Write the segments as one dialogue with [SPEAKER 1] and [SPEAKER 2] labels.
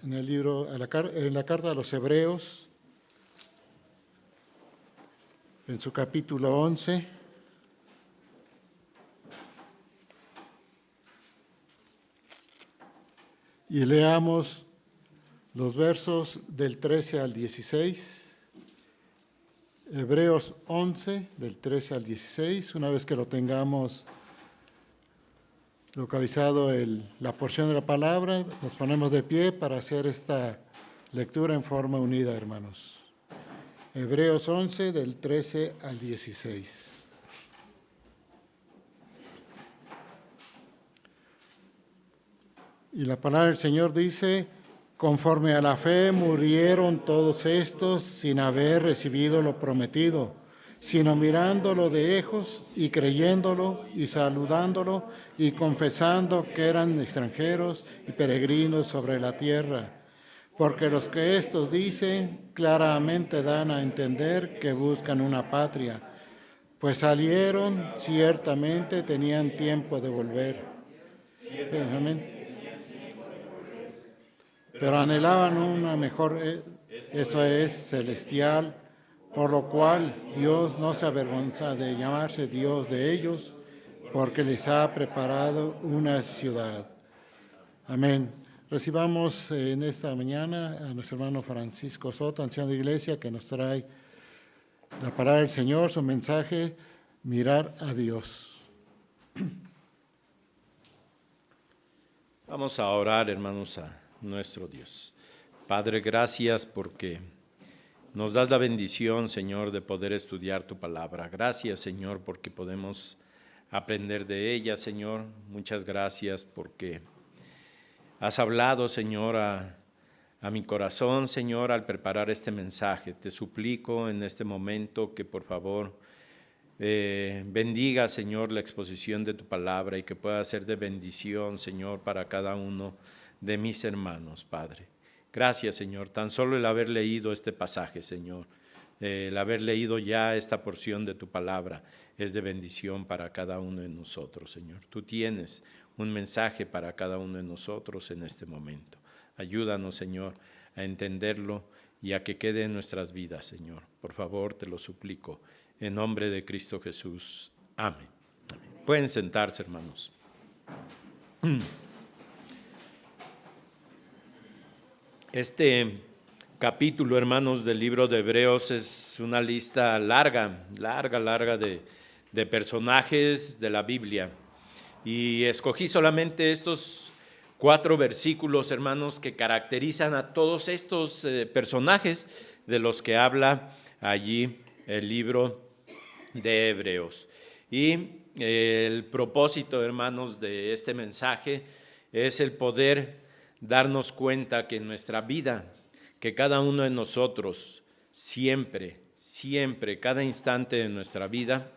[SPEAKER 1] en el libro, en la carta a los Hebreos, en su capítulo 11. Y leamos los versos del 13 al 16. Hebreos 11, del 13 al 16. Una vez que lo tengamos localizado la porción de la palabra, nos ponemos de pie para hacer esta lectura en forma unida, hermanos. Hebreos 11, del 13 al 16. Y la palabra del Señor dice: conforme a la fe murieron todos estos sin haber recibido lo prometido, sino mirándolo de lejos y creyéndolo y saludándolo y confesando que eran extranjeros y peregrinos sobre la tierra. Porque los que estos dicen claramente dan a entender que buscan una patria, pues salieron, ciertamente tenían tiempo de volver. Pero anhelaban una mejor, esto es, celestial, por lo cual Dios no se avergüenza de llamarse Dios de ellos, porque les ha preparado una ciudad. Amén. Recibamos en esta mañana a nuestro hermano Francisco Soto, anciano de iglesia, que nos trae la palabra del Señor, su mensaje: mirar a Dios.
[SPEAKER 2] Vamos a orar, hermanos, a nuestro Dios. Padre, gracias porque nos das la bendición, Señor, de poder estudiar tu palabra. Gracias, Señor, porque podemos aprender de ella, Señor. Muchas gracias porque has hablado, Señor, a mi corazón, Señor, al preparar este mensaje. Te suplico en este momento que por favor bendiga, Señor, la exposición de tu palabra y que pueda ser de bendición, Señor, para cada uno de mis hermanos, Padre. Gracias, Señor. Tan solo el haber leído este pasaje, Señor, el haber leído ya esta porción de tu palabra es de bendición para cada uno de nosotros, Señor. Tú tienes un mensaje para cada uno de nosotros en este momento. Ayúdanos, Señor, a entenderlo y a que quede en nuestras vidas, Señor. Por favor, te lo suplico, en nombre de Cristo Jesús. Amén. Amén. Pueden sentarse, hermanos. Este capítulo, hermanos, del libro de Hebreos es una lista larga de personajes de la Biblia. Y escogí solamente estos 4 versículos, hermanos, que caracterizan a todos estos personajes de los que habla allí el libro de Hebreos. Y el propósito, hermanos, de este mensaje es el poder darnos cuenta que en nuestra vida, que cada uno de nosotros siempre, cada instante de nuestra vida,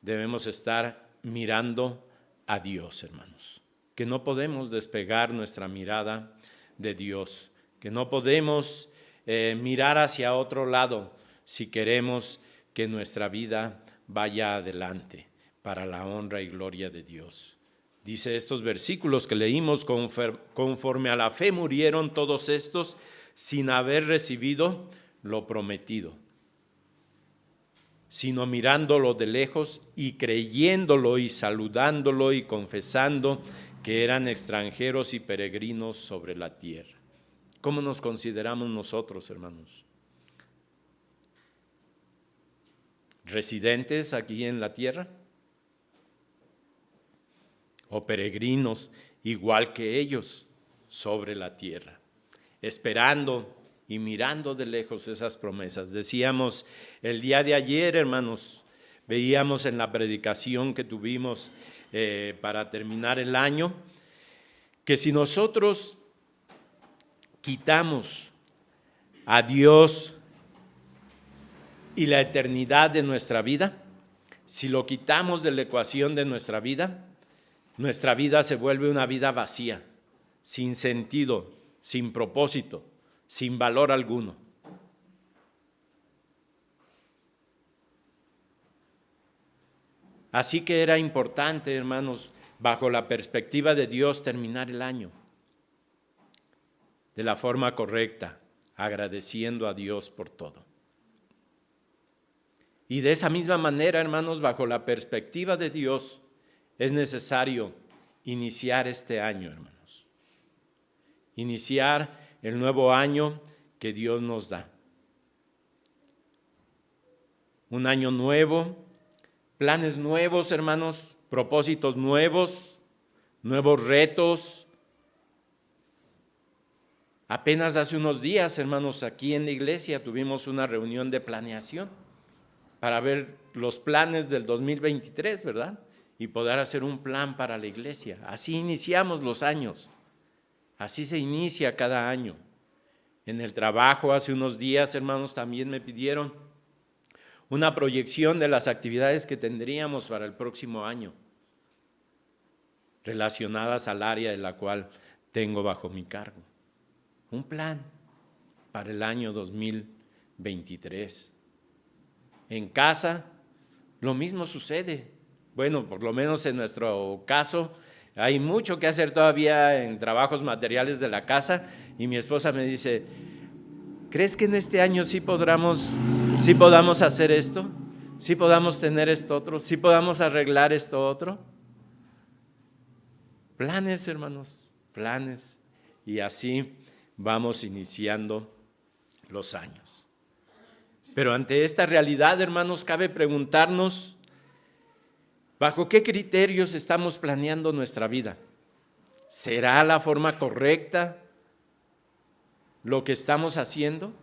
[SPEAKER 2] debemos estar mirando a Dios, hermanos. Que no podemos despegar nuestra mirada de Dios, que no podemos mirar hacia otro lado si queremos que nuestra vida vaya adelante para la honra y gloria de Dios. Dice estos versículos que leímos: conforme a la fe murieron todos estos sin haber recibido lo prometido, sino mirándolo de lejos y creyéndolo y saludándolo y confesando que eran extranjeros y peregrinos sobre la tierra. ¿Cómo nos consideramos nosotros, hermanos? ¿Residentes aquí en la tierra? ¿O peregrinos igual que ellos sobre la tierra? Esperando y mirando de lejos esas promesas. Decíamos el día de ayer, hermanos, veíamos en la predicación que tuvimos para terminar el año, que si nosotros quitamos a Dios y la eternidad de nuestra vida, si lo quitamos de la ecuación de nuestra vida se vuelve una vida vacía, sin sentido, sin propósito, sin valor alguno. Así que era importante, hermanos, bajo la perspectiva de Dios, terminar el año. de la forma correcta, agradeciendo a Dios por todo. Y de esa misma manera, hermanos, bajo la perspectiva de Dios, es necesario iniciar este año, hermanos. Iniciar el nuevo año que Dios nos da. Un año nuevo, planes nuevos, hermanos, propósitos nuevos, nuevos retos. Apenas hace unos días, hermanos, aquí en la iglesia tuvimos una reunión de planeación para ver los planes del 2023, ¿verdad? Y poder hacer un plan para la iglesia. Así iniciamos los años. Así se inicia cada año. En el trabajo hace unos días, hermanos, también me pidieron una proyección de las actividades que tendríamos para el próximo año, relacionadas al área de la cual tengo bajo mi cargo. Un plan para el año 2023. En casa, lo mismo sucede. Bueno, por lo menos en nuestro caso, hay mucho que hacer todavía en trabajos materiales de la casa y mi esposa me dice, ¿crees que en este año sí podamos hacer esto? ¿Sí podamos tener esto otro? ¿Sí podamos arreglar esto otro? Planes, hermanos, planes. Y así vamos iniciando los años. Pero ante esta realidad, hermanos, cabe preguntarnos, ¿bajo qué criterios estamos planeando nuestra vida? ¿Será la forma correcta lo que estamos haciendo?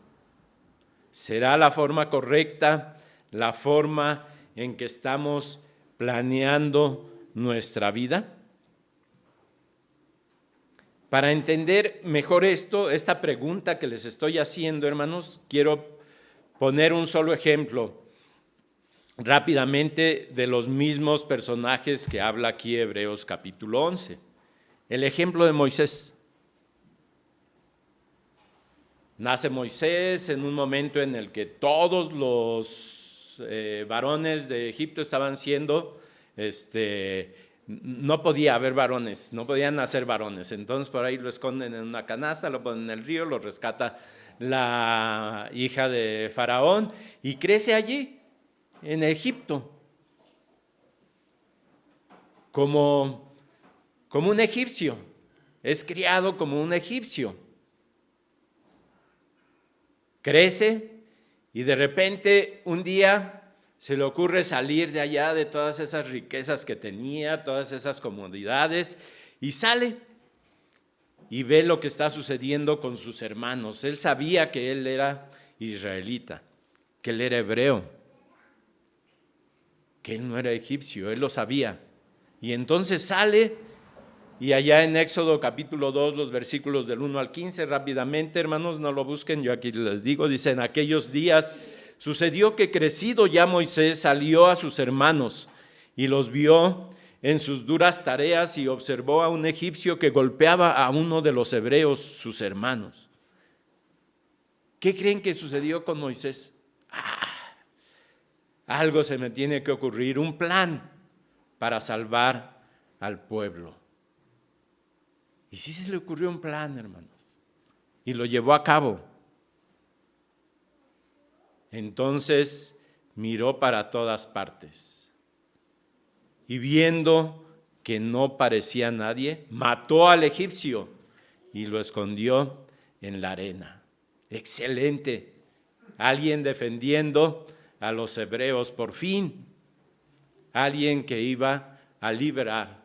[SPEAKER 2] ¿Será la forma correcta la forma en que estamos planeando nuestra vida? Para entender mejor esta pregunta que les estoy haciendo, hermanos, quiero poner un solo ejemplo rápidamente de los mismos personajes que habla aquí Hebreos capítulo 11. El ejemplo de Moisés. Nace Moisés en un momento en el que todos los varones de Egipto estaban siendo, no podía haber varones, no podían nacer varones. Entonces por ahí lo esconden en una canasta, lo ponen en el río, lo rescata la hija de Faraón y crece allí, en Egipto, como un egipcio. Es criado como un egipcio. Crece y de repente un día se le ocurre salir de allá de todas esas riquezas que tenía, todas esas comodidades, y sale y ve lo que está sucediendo con sus hermanos. Él sabía que él era israelita, que él era hebreo, que él no era egipcio, él lo sabía. Y entonces sale, y allá en Éxodo capítulo 2, los versículos del 1 al 15, rápidamente, hermanos, no lo busquen, yo aquí les digo, dice, en aquellos días sucedió que crecido ya Moisés salió a sus hermanos y los vio en sus duras tareas y observó a un egipcio que golpeaba a uno de los hebreos, sus hermanos. ¿Qué creen que sucedió con Moisés? Algo se me tiene que ocurrir, un plan para salvar al pueblo. Y sí se le ocurrió un plan, hermanos, y lo llevó a cabo. Entonces miró para todas partes y viendo que no parecía nadie, mató al egipcio y lo escondió en la arena. Excelente. Alguien defendiendo a los hebreos, por fin. Alguien que iba a liberar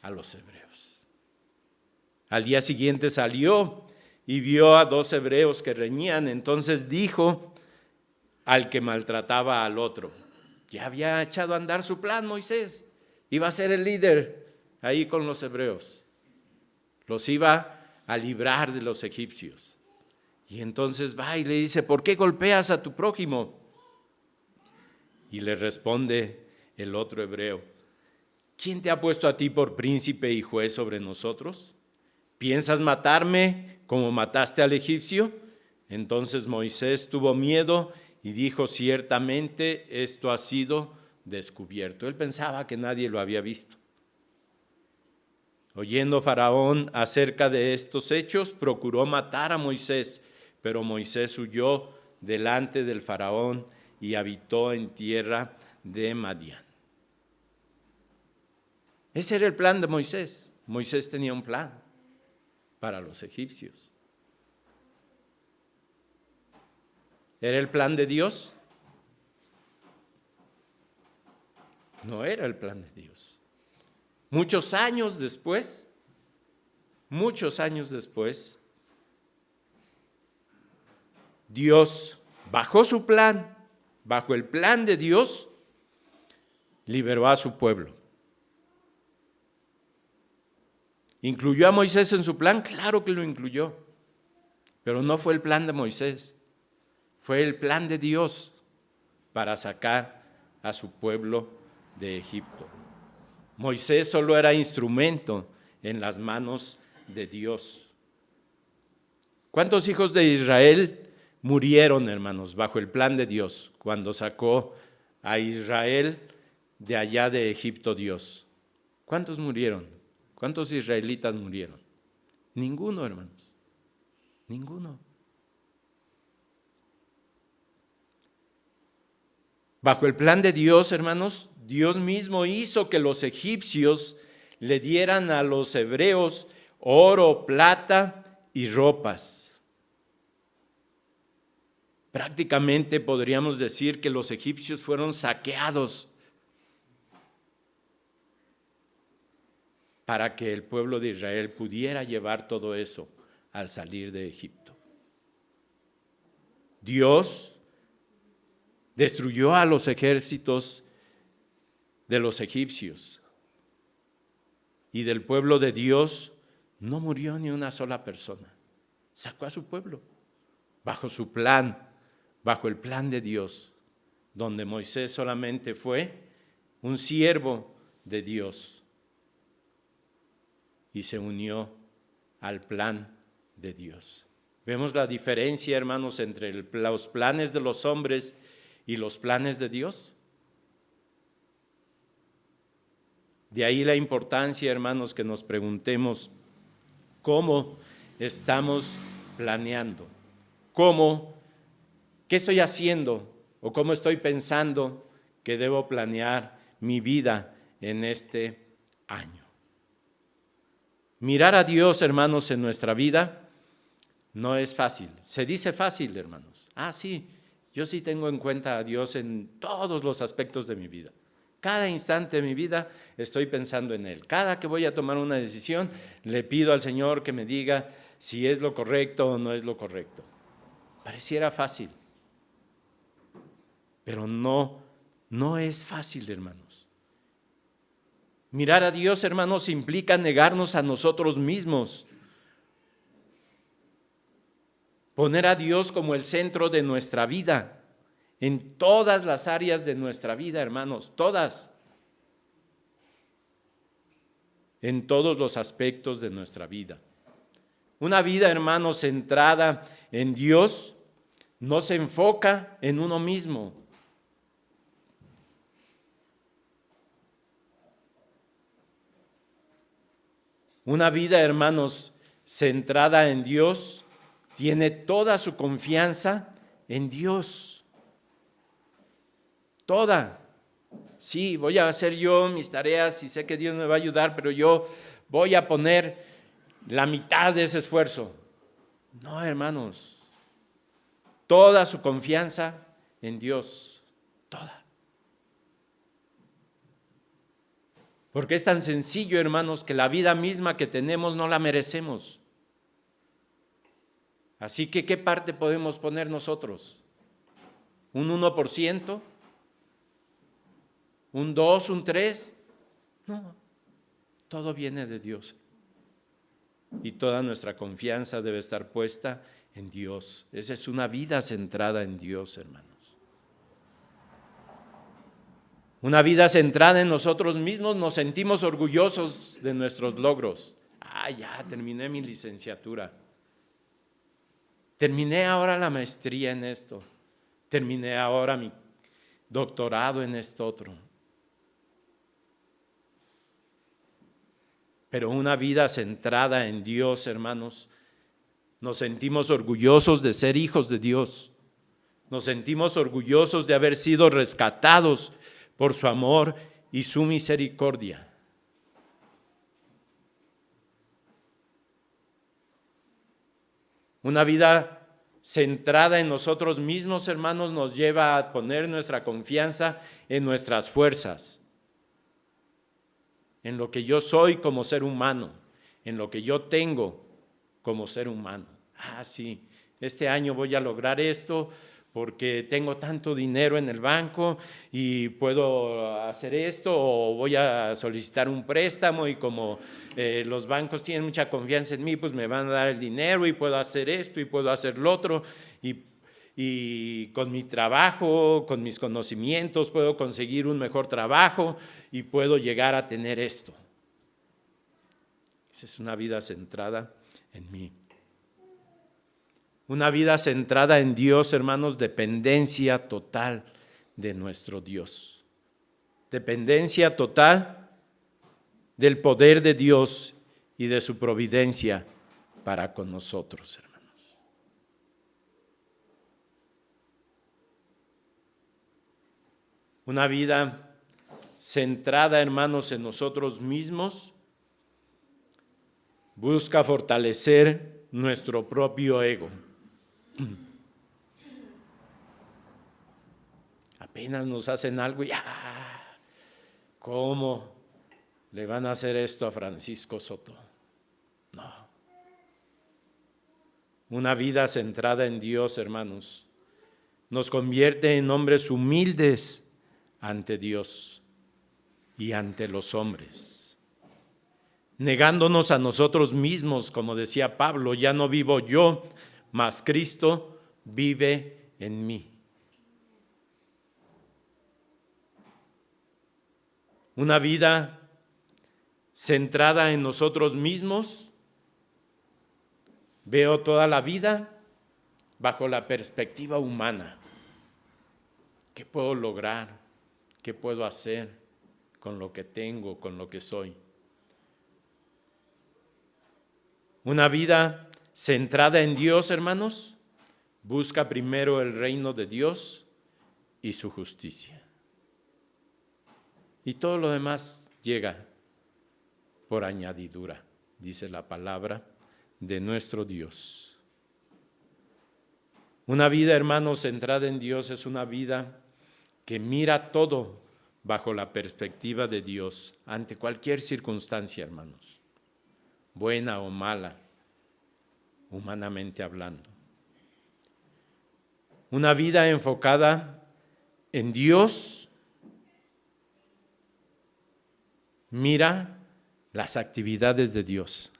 [SPEAKER 2] a los hebreos. Al día siguiente salió y vio a 2 hebreos que reñían. Entonces dijo al que maltrataba al otro. Ya había echado a andar su plan Moisés. Iba a ser el líder ahí con los hebreos. Los iba a librar de los egipcios. Y entonces va y le dice, ¿por qué golpeas a tu prójimo? Y le responde el otro hebreo, ¿quién te ha puesto a ti por príncipe y juez sobre nosotros? ¿Piensas matarme como mataste al egipcio? Entonces Moisés tuvo miedo y dijo, ciertamente esto ha sido descubierto. Él pensaba que nadie lo había visto. Oyendo Faraón acerca de estos hechos, procuró matar a Moisés, pero Moisés huyó delante del Faraón y habitó en tierra de Madián. Ese era el plan de Moisés. Moisés tenía un plan para los egipcios. ¿Era el plan de Dios? No era el plan de Dios. Muchos años después, Dios, bajo su plan, bajo el plan de Dios, liberó a su pueblo. ¿Incluyó a Moisés en su plan? Claro que lo incluyó, pero no fue el plan de Moisés, fue el plan de Dios para sacar a su pueblo de Egipto. Moisés solo era instrumento en las manos de Dios. ¿Cuántos hijos de Israel murieron, hermanos, bajo el plan de Dios cuando sacó a Israel de allá de Egipto Dios? ¿Cuántos murieron? ¿Cuántos israelitas murieron? Ninguno, hermanos. Ninguno. Bajo el plan de Dios, hermanos, Dios mismo hizo que los egipcios le dieran a los hebreos oro, plata y ropas. Prácticamente podríamos decir que los egipcios fueron saqueados para que el pueblo de Israel pudiera llevar todo eso al salir de Egipto. Dios destruyó a los ejércitos de los egipcios y del pueblo de Dios no murió ni una sola persona. Sacó a su pueblo bajo su plan, bajo el plan de Dios, donde Moisés solamente fue un siervo de Dios y se unió al plan de Dios. ¿Vemos la diferencia, hermanos, entre los planes de los hombres y los planes de Dios? De ahí la importancia, hermanos, que nos preguntemos cómo estamos planeando, qué estoy haciendo o cómo estoy pensando que debo planear mi vida en este año. Mirar a Dios, hermanos, en nuestra vida no es fácil. Se dice fácil, hermanos. Sí, yo sí tengo en cuenta a Dios en todos los aspectos de mi vida. Cada instante de mi vida estoy pensando en Él. Cada que voy a tomar una decisión, le pido al Señor que me diga si es lo correcto o no es lo correcto. Pareciera fácil, pero no es fácil, hermanos. Mirar a Dios, hermanos, implica negarnos a nosotros mismos. Poner a Dios como el centro de nuestra vida, en todas las áreas de nuestra vida, hermanos, todas. En todos los aspectos de nuestra vida. Una vida, hermanos, centrada en Dios, no se enfoca en uno mismo. Una vida, hermanos, centrada en Dios, tiene toda su confianza en Dios. Toda. Sí, voy a hacer yo mis tareas y sé que Dios me va a ayudar, pero yo voy a poner la mitad de ese esfuerzo. No, hermanos. Toda su confianza en Dios. Toda. Porque es tan sencillo, hermanos, que la vida misma que tenemos no la merecemos. Así que, ¿qué parte podemos poner nosotros? ¿Un 1%? ¿Un 2%? ¿Un 3%? No, todo viene de Dios. Y toda nuestra confianza debe estar puesta en Dios. Esa es una vida centrada en Dios, hermanos. Una vida centrada en nosotros mismos, nos sentimos orgullosos de nuestros logros. Ya terminé mi licenciatura. Terminé ahora la maestría en esto. Terminé ahora mi doctorado en esto otro. Pero una vida centrada en Dios, hermanos, nos sentimos orgullosos de ser hijos de Dios. Nos sentimos orgullosos de haber sido rescatados por su amor y su misericordia. Una vida centrada en nosotros mismos, hermanos, nos lleva a poner nuestra confianza en nuestras fuerzas, en lo que yo soy como ser humano, en lo que yo tengo como ser humano. Sí, este año voy a lograr esto porque tengo tanto dinero en el banco y puedo hacer esto, o voy a solicitar un préstamo y como los bancos tienen mucha confianza en mí, pues me van a dar el dinero y puedo hacer esto y puedo hacer lo otro, y con mi trabajo, con mis conocimientos, puedo conseguir un mejor trabajo y puedo llegar a tener esto. Esa es una vida centrada en mí. Una vida centrada en Dios, hermanos, dependencia total de nuestro Dios. Dependencia total del poder de Dios y de su providencia para con nosotros, hermanos. Una vida centrada, hermanos, en nosotros mismos busca fortalecer nuestro propio ego. Apenas nos hacen algo y ¿cómo le van a hacer esto a Francisco Soto? No. Una vida centrada en Dios, hermanos, nos convierte en hombres humildes ante Dios y ante los hombres, negándonos a nosotros mismos, como decía Pablo, ya no vivo yo, mas Cristo vive en mí. Una vida centrada en nosotros mismos. Veo toda la vida bajo la perspectiva humana. ¿Qué puedo lograr? ¿Qué puedo hacer con lo que tengo, con lo que soy? Una vida centrada en Dios, hermanos, busca primero el reino de Dios y su justicia. Y todo lo demás llega por añadidura, dice la palabra de nuestro Dios. Una vida, hermanos, centrada en Dios es una vida que mira todo bajo la perspectiva de Dios ante cualquier circunstancia, hermanos, buena o mala, humanamente hablando. Una vida enfocada en Dios mira las actividades de Dios.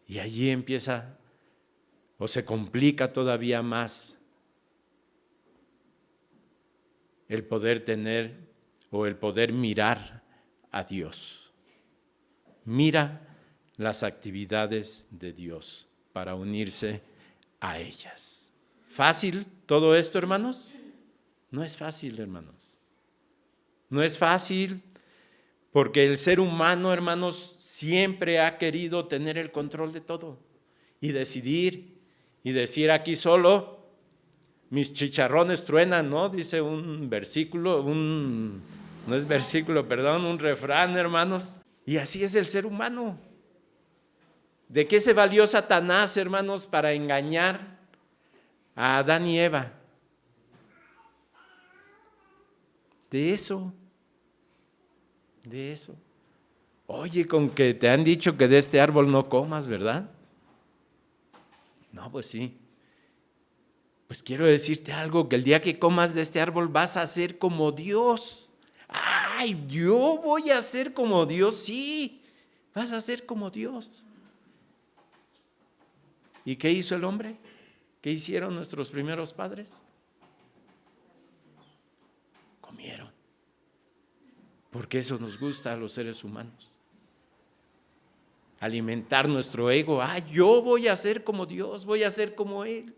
[SPEAKER 2] Y allí empieza o se complica todavía más el poder tener o el poder mirar a Dios. Mira las actividades de Dios para unirse a ellas. ¿Fácil todo esto, hermanos? No es fácil, hermanos. No es fácil porque el ser humano, hermanos, siempre ha querido tener el control de todo y decidir y decir aquí solo mis chicharrones truenan, ¿no? Dice un versículo, un refrán, hermanos. Y así es el ser humano. ¿De qué se valió Satanás, hermanos, para engañar a Adán y Eva? De eso. Oye, con que te han dicho que de este árbol no comas, ¿verdad? No, pues sí. Pues quiero decirte algo, que el día que comas de este árbol vas a ser como Dios. ¡Ay, yo voy a ser como Dios! Sí, vas a ser como Dios. ¿Y qué hizo el hombre? ¿Qué hicieron nuestros primeros padres? Comieron. Porque eso nos gusta a los seres humanos. Alimentar nuestro ego. Yo voy a ser como Dios, voy a ser como Él.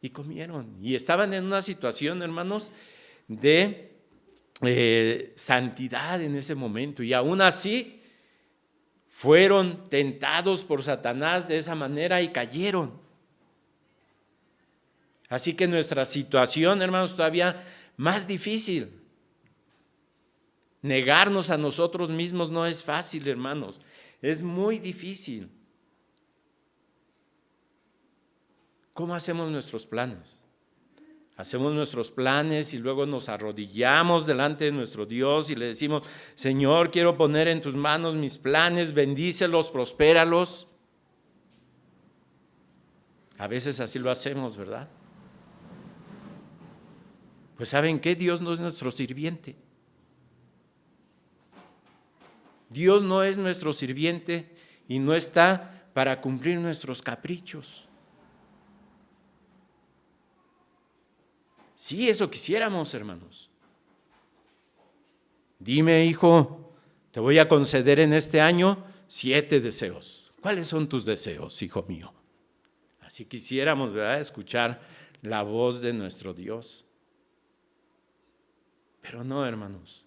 [SPEAKER 2] Y comieron. Y estaban en una situación, hermanos, de santidad en ese momento, y aún así fueron tentados por Satanás de esa manera y cayeron. Así que nuestra situación, hermanos, todavía más difícil. Negarnos a nosotros mismos no es fácil, hermanos, es muy difícil. ¿Cómo hacemos nuestros planes? Hacemos nuestros planes y luego nos arrodillamos delante de nuestro Dios y le decimos: Señor, quiero poner en tus manos mis planes, bendícelos, prospéralos. A veces así lo hacemos, ¿verdad? Pues ¿saben qué? Dios no es nuestro sirviente. Dios no es nuestro sirviente y no está para cumplir nuestros caprichos. Sí, eso quisiéramos, hermanos. Dime, hijo, te voy a conceder en este año 7 deseos. ¿Cuáles son tus deseos, hijo mío? Así quisiéramos, ¿verdad?, escuchar la voz de nuestro Dios. Pero no, hermanos,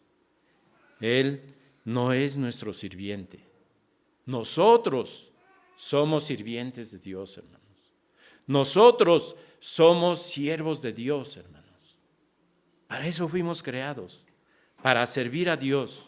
[SPEAKER 2] Él no es nuestro sirviente. Nosotros somos sirvientes de Dios, hermanos. Nosotros somos siervos de Dios, hermanos. Para eso fuimos creados, para servir a Dios.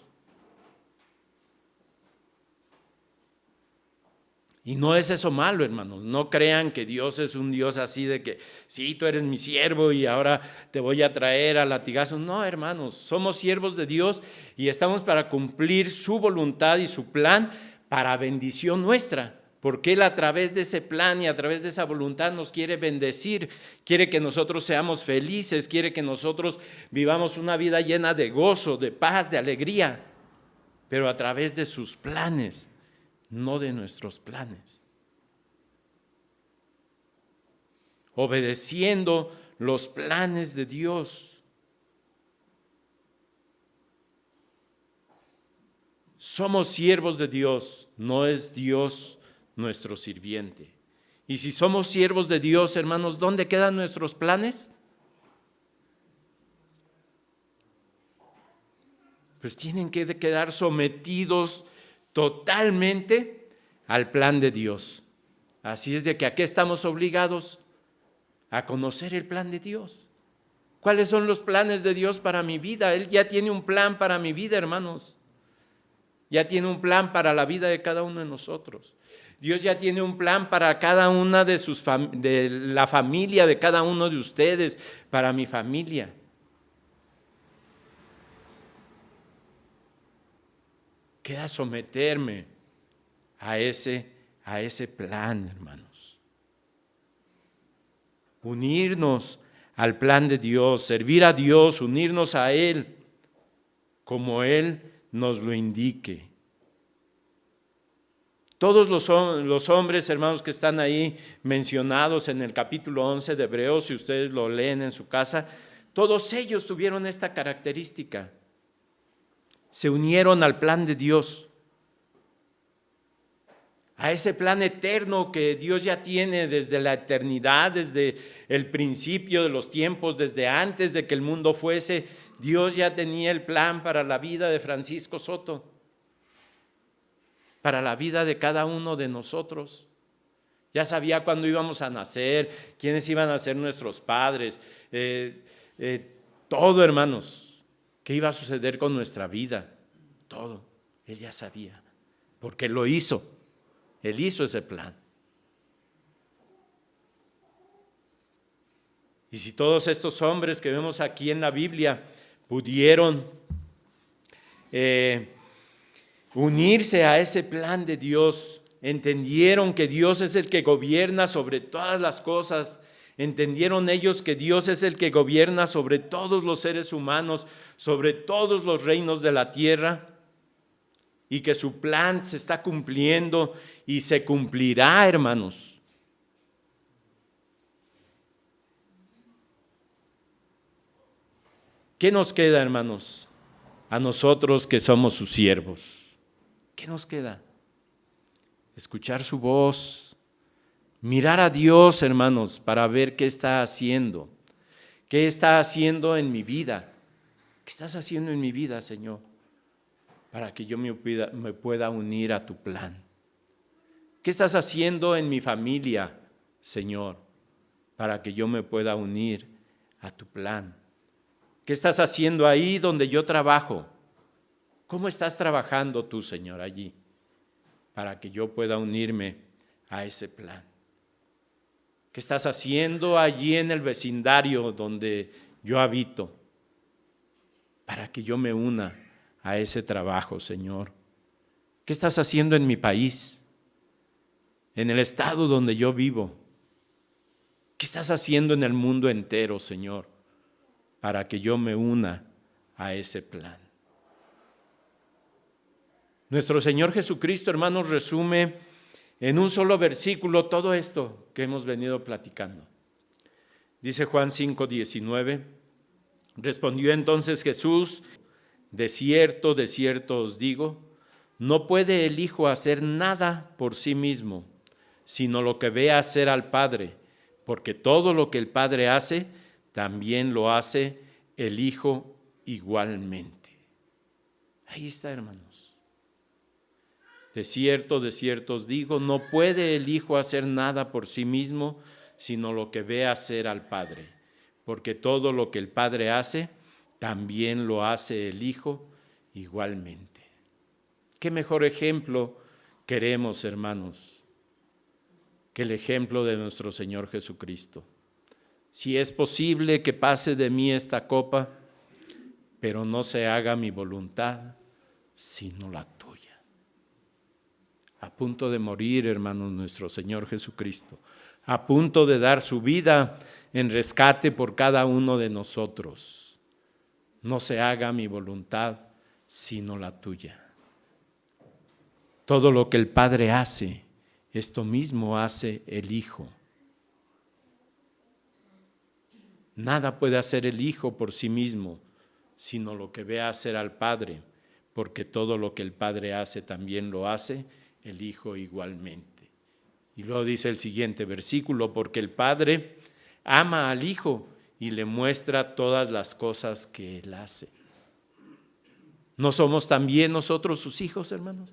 [SPEAKER 2] Y no es eso malo, hermanos. No crean que Dios es un Dios así de que, sí, tú eres mi siervo y ahora te voy a traer a latigazos. No, hermanos, somos siervos de Dios y estamos para cumplir su voluntad y su plan para bendición nuestra. Porque Él a través de ese plan y a través de esa voluntad nos quiere bendecir, quiere que nosotros seamos felices, quiere que nosotros vivamos una vida llena de gozo, de paz, de alegría, pero a través de sus planes, no de nuestros planes. Obedeciendo los planes de Dios. Somos siervos de Dios, no es Dios nuestro sirviente. Y si somos siervos de Dios, hermanos, ¿dónde quedan nuestros planes? Pues tienen que quedar sometidos totalmente al plan de Dios. Así es de que aquí estamos obligados a conocer el plan de Dios. ¿Cuáles son los planes de Dios para mi vida? Él ya tiene un plan para mi vida, hermanos. Ya tiene un plan para la vida de cada uno de nosotros. Dios ya tiene un plan para cada una de la familia de cada uno de ustedes, para mi familia. Queda someterme a ese plan, hermanos. Unirnos al plan de Dios, servir a Dios, unirnos a Él, como Él nos lo indique. Todos los hombres, hermanos, que están ahí mencionados en el capítulo 11 de Hebreos, si ustedes lo leen en su casa, todos ellos tuvieron esta característica. Se unieron al plan de Dios, a ese plan eterno que Dios ya tiene desde la eternidad, desde el principio de los tiempos, desde antes de que el mundo fuese. Dios ya tenía el plan para la vida de Francisco Soto, para la vida de cada uno de nosotros. Ya sabía cuándo íbamos a nacer, quiénes iban a ser nuestros padres, todo, hermanos, qué iba a suceder con nuestra vida, todo. Él ya sabía, porque lo hizo. Él hizo ese plan. Y si todos estos hombres que vemos aquí en la Biblia pudieron unirse a ese plan de Dios, entendieron que Dios es el que gobierna sobre todas las cosas, entendieron ellos que Dios es el que gobierna sobre todos los seres humanos, sobre todos los reinos de la tierra, y que su plan se está cumpliendo y se cumplirá, hermanos. ¿Qué nos queda, hermanos? A nosotros que somos sus siervos. ¿Qué nos queda? Escuchar su voz, mirar a Dios, hermanos, para ver qué está haciendo en mi vida, ¿Qué estás haciendo en mi vida, Señor, para que yo me pueda unir a tu plan? ¿Qué estás haciendo en mi familia, Señor, para que yo me pueda unir a tu plan? ¿Qué estás haciendo ahí donde yo trabajo? ¿Cómo estás trabajando tú, Señor, allí, para que yo pueda unirme a ese plan? ¿Qué estás haciendo allí en el vecindario donde yo habito, para que yo me una a ese trabajo, Señor? ¿Qué estás haciendo en mi país, en el estado donde yo vivo? ¿Qué estás haciendo en el mundo entero, Señor, para que yo me una a ese plan? Nuestro Señor Jesucristo, hermanos, resume en un solo versículo todo esto que hemos venido platicando. Dice Juan 5:19, respondió entonces Jesús, de cierto os digo, no puede el Hijo hacer nada por sí mismo, sino lo que ve hacer al Padre, porque todo lo que el Padre hace, también lo hace el Hijo igualmente. Ahí está, hermanos. De cierto os digo, no puede el Hijo hacer nada por sí mismo, sino lo que ve hacer al Padre, porque todo lo que el Padre hace, también lo hace el Hijo igualmente. ¿Qué mejor ejemplo queremos, hermanos, que el ejemplo de nuestro Señor Jesucristo? Si es posible que pase de mí esta copa, pero no se haga mi voluntad, sino la tuya. A punto de morir, hermanos, nuestro Señor Jesucristo, a punto de dar su vida en rescate por cada uno de nosotros. No se haga mi voluntad, sino la tuya. Todo lo que el Padre hace, esto mismo hace el Hijo. Nada puede hacer el Hijo por sí mismo, sino lo que ve hacer al Padre, porque todo lo que el Padre hace también lo hace el Hijo igualmente. Y luego dice el siguiente versículo, porque el Padre ama al Hijo y le muestra todas las cosas que Él hace. ¿No somos también nosotros sus hijos, hermanos?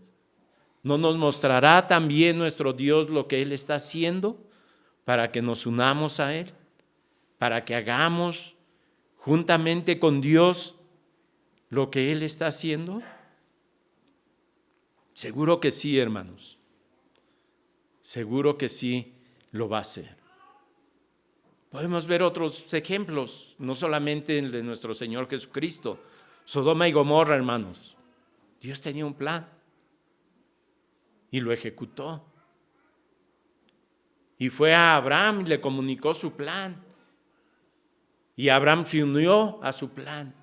[SPEAKER 2] ¿No nos mostrará también nuestro Dios lo que Él está haciendo para que nos unamos a Él? Para que hagamos juntamente con Dios lo que Él está haciendo. Seguro que sí, hermanos. Seguro que sí lo va a hacer. Podemos ver otros ejemplos, no solamente el de nuestro Señor Jesucristo. Sodoma y Gomorra, hermanos. Dios tenía un plan y lo ejecutó. Y fue a Abraham y le comunicó su plan. Y Abraham se unió a su plan.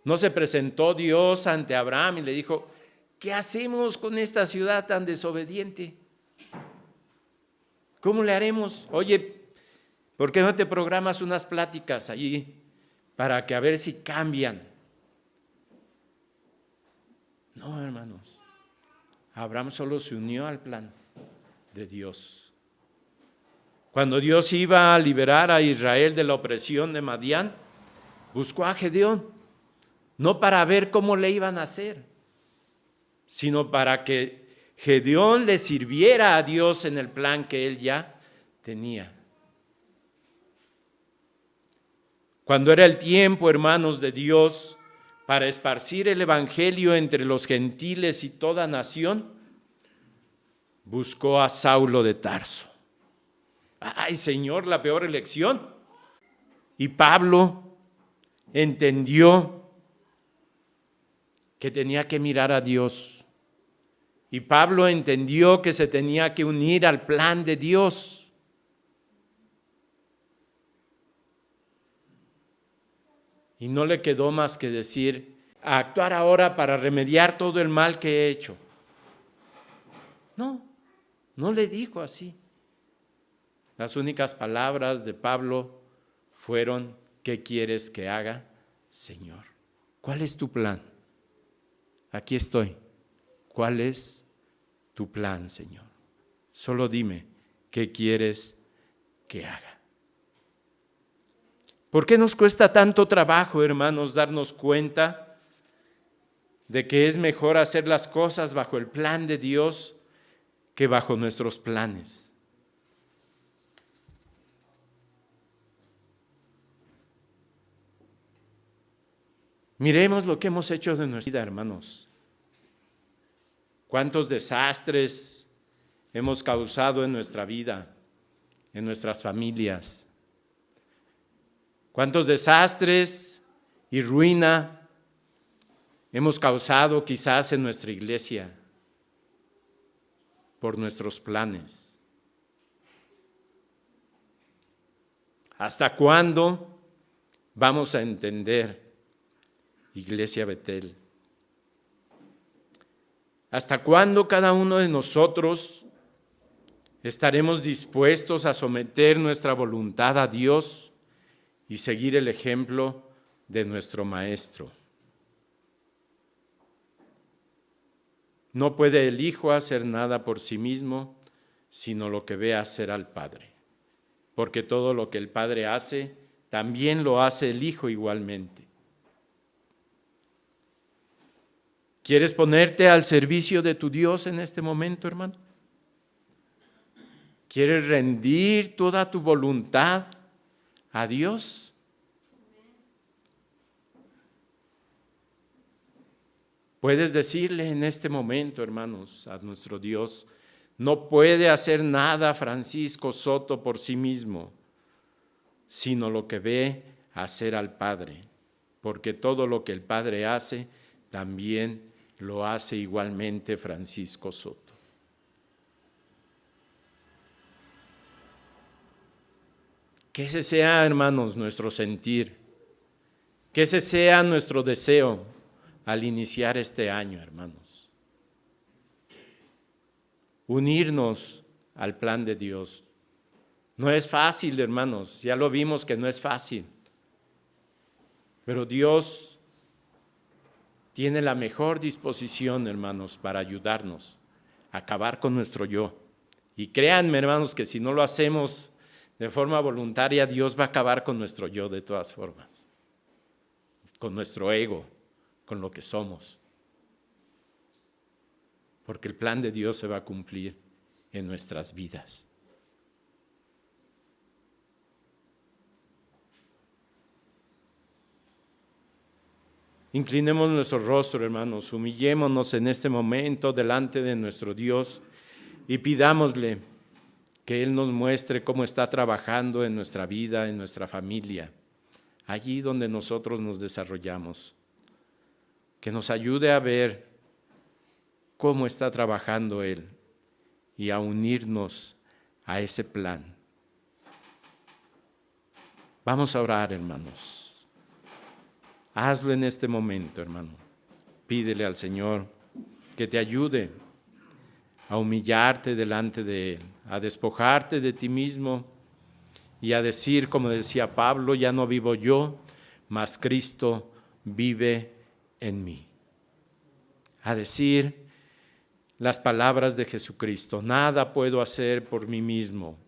[SPEAKER 2] No se presentó Dios ante Abraham y le dijo, ¿qué hacemos con esta ciudad tan desobediente? ¿Cómo le haremos? Oye, ¿por qué no te programas unas pláticas allí para que a ver si cambian? No, hermanos. Abraham solo se unió al plan de Dios. Cuando Dios iba a liberar a Israel de la opresión de Madián, buscó a Gedeón, no para ver cómo le iban a hacer, sino para que Gedeón le sirviera a Dios en el plan que él ya tenía. Cuando era el tiempo, hermanos, de Dios para esparcir el evangelio entre los gentiles y toda nación, buscó a Saulo de Tarso. ¡Ay, Señor, la peor elección! Y Pablo entendió que tenía que mirar a Dios. Y Pablo entendió que se tenía que unir al plan de Dios. Y no le quedó más que decir, a actuar ahora para remediar todo el mal que he hecho. No le dijo así. Las únicas palabras de Pablo fueron, ¿qué quieres que haga, Señor? ¿Cuál es tu plan? Aquí estoy. ¿Cuál es tu plan, Señor? Solo dime, ¿qué quieres que haga? ¿Por qué nos cuesta tanto trabajo, hermanos, darnos cuenta de que es mejor hacer las cosas bajo el plan de Dios que bajo nuestros planes? Miremos lo que hemos hecho de nuestra vida, hermanos. Cuántos desastres hemos causado en nuestra vida, en nuestras familias. Cuántos desastres y ruina hemos causado quizás en nuestra iglesia por nuestros planes. ¿Hasta cuándo vamos a entender, Iglesia Betel? ¿Hasta cuándo cada uno de nosotros estaremos dispuestos a someter nuestra voluntad a Dios y seguir el ejemplo de nuestro Maestro? No puede el Hijo hacer nada por sí mismo, sino lo que ve hacer al Padre. Porque todo lo que el Padre hace, también lo hace el Hijo igualmente. ¿Quieres ponerte al servicio de tu Dios en este momento, hermano? ¿Quieres rendir toda tu voluntad a Dios? Puedes decirle en este momento, hermanos, a nuestro Dios: no puede hacer nada Francisco Soto por sí mismo, sino lo que ve hacer al Padre, porque todo lo que el Padre hace, también lo hace igualmente Francisco Soto. Que ese sea, hermanos, nuestro sentir, que ese sea nuestro deseo al iniciar este año, hermanos. Unirnos al plan de Dios. No es fácil, hermanos, ya lo vimos que no es fácil, pero Dios tiene la mejor disposición, hermanos, para ayudarnos a acabar con nuestro yo. Y créanme, hermanos, que si no lo hacemos de forma voluntaria, Dios va a acabar con nuestro yo de todas formas, con nuestro ego, con lo que somos. Porque el plan de Dios se va a cumplir en nuestras vidas. Inclinemos nuestro rostro, hermanos, humillémonos en este momento delante de nuestro Dios y pidámosle que Él nos muestre cómo está trabajando en nuestra vida, en nuestra familia, allí donde nosotros nos desarrollamos. Que nos ayude a ver cómo está trabajando Él y a unirnos a ese plan. Vamos a orar, hermanos. Hazlo en este momento, hermano. Pídele al Señor que te ayude a humillarte delante de Él, a despojarte de ti mismo y a decir, como decía Pablo: ya no vivo yo, mas Cristo vive en mí. A decir las palabras de Jesucristo: nada puedo hacer por mí mismo,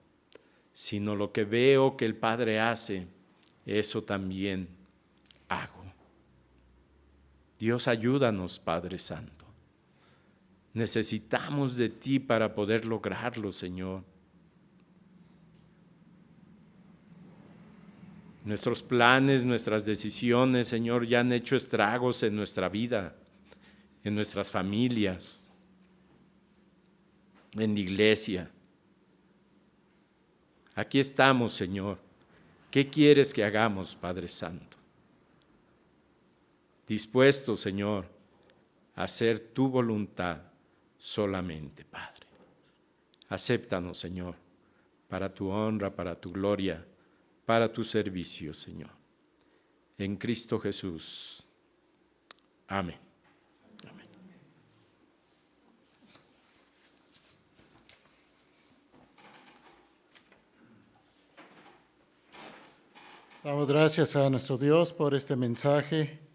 [SPEAKER 2] sino lo que veo que el Padre hace, eso también hago. Dios, ayúdanos, Padre Santo. Necesitamos de ti para poder lograrlo, Señor. Nuestros planes, nuestras decisiones, Señor, ya han hecho estragos en nuestra vida, en nuestras familias, en la iglesia. Aquí estamos, Señor. ¿Qué quieres que hagamos, Padre Santo? Dispuesto, Señor, a hacer tu voluntad solamente, Padre. Acéptanos, Señor, para tu honra, para tu gloria, para tu servicio, Señor. En Cristo Jesús. Amén. Amén.
[SPEAKER 1] Damos gracias a nuestro Dios por este mensaje